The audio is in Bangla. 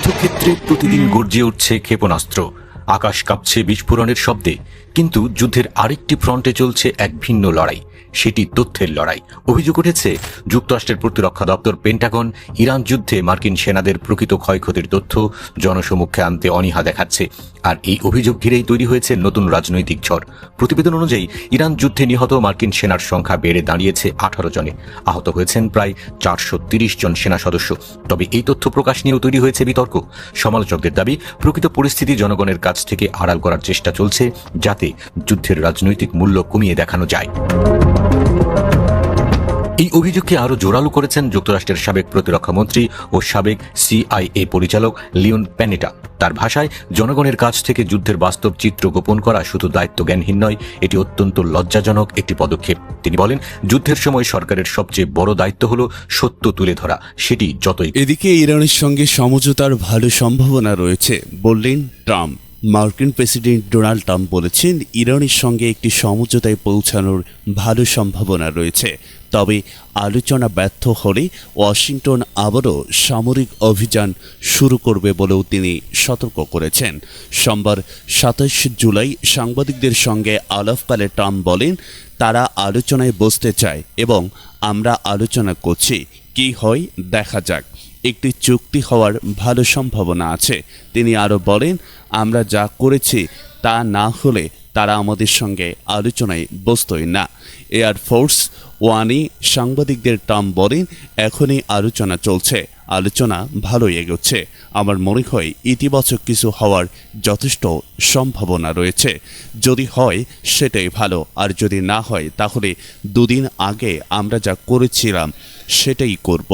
যুদ্ধক্ষেত্রে প্রতিদিন গর্জে উঠছে ক্ষেপণাস্ত্র, আকাশ কাঁপছে বিস্ফোরণের শব্দে। কিন্তু যুদ্ধের আরেকটি ফ্রন্টে চলছে এক ভিন্ন লড়াই, সেটি তথ্যের লড়াই। অভিযোগ উঠেছে যুক্তরাষ্ট্রের প্রতিরক্ষা দপ্তর পেন্টাগন ইরান যুদ্ধে মার্কিন সেনাদের প্রকৃত ক্ষয়ক্ষতির তথ্য জনসমক্ষে আনতে অনীহা দেখাচ্ছে। আর এই অভিযোগ ঘিরেই তৈরি হয়েছে নতুন রাজনৈতিক ঝড়। প্রতিবেদন অনুযায়ী ইরান যুদ্ধে নিহত মার্কিন সেনার সংখ্যা বেড়ে দাঁড়িয়েছে 18 জনে, আহত হয়েছেন প্রায় 430 জন সেনা সদস্য। তবে এই তথ্য প্রকাশ নিয়েও তৈরি হয়েছে বিতর্ক। সমালোচকদের দাবি, প্রকৃত পরিস্থিতি জনগণের কাছ থেকে আড়াল করার চেষ্টা চলছে, যাতে যুদ্ধের রাজনৈতিক মূল্য কমিয়ে দেখানো যায়। এই অভিযোগকে আরও জোরালো করেছেন যুক্তরাষ্ট্রের সাবেক প্রতিরক্ষা মন্ত্রী ও সাবেক CIA পরিচালক লিওন প্যানেটা। তার ভাষায়, জনগণের কাছ থেকে যুদ্ধের বাস্তব চিত্র গোপন করা শুধু দায়িত্বজ্ঞানহীন নয়, এটি অত্যন্ত লজ্জাজনক একটি পদক্ষেপ। তিনি বলেন, যুদ্ধের সময় সরকারের সবচেয়ে বড় দায়িত্ব হল সত্য তুলে ধরা, সেটি যতই। এদিকে ইরানের সঙ্গে সমঝোতার ভালো সম্ভাবনা রয়েছে বললেন ট্রাম্প। মার্কিন প্রেসিডেন্ট ডোনাল্ড ট্রাম্প বলেছেন, ইরানের সঙ্গে একটি সমঝোতায় পৌঁছানোর ভালো সম্ভাবনা রয়েছে। তবে আলোচনা ব্যর্থ হলে ওয়াশিংটন আবারও সামরিক অভিযান শুরু করবে বলেও তিনি সতর্ক করেছেন। সোমবার 27 জুলাই সাংবাদিকদের সঙ্গে আলাপকালে ট্রাম্প বলেন, তারা আলোচনায় বসতে চায় এবং আমরা আলোচনা করছি, কী হয় দেখা যাক। একটি চুক্তি হওয়ার ভালো সম্ভাবনা আছে। তিনি আরও বলেন, আমরা যা করেছি তা না হলে তারা আমাদের সঙ্গে আলোচনায় বসতই না। এয়ারফোর্স ওয়ানে সাংবাদিকদের ট্রাম্প বলেন, এখনই আলোচনা চলছে, আলোচনা ভালোই এগোচ্ছে। আমার মনে হয় ইতিবাচক কিছু হওয়ার যথেষ্ট সম্ভাবনা রয়েছে। যদি হয় সেটাই ভালো, আর যদি না হয় তাহলে দুদিন আগে আমরা যা করেছিলাম সেটাই করব।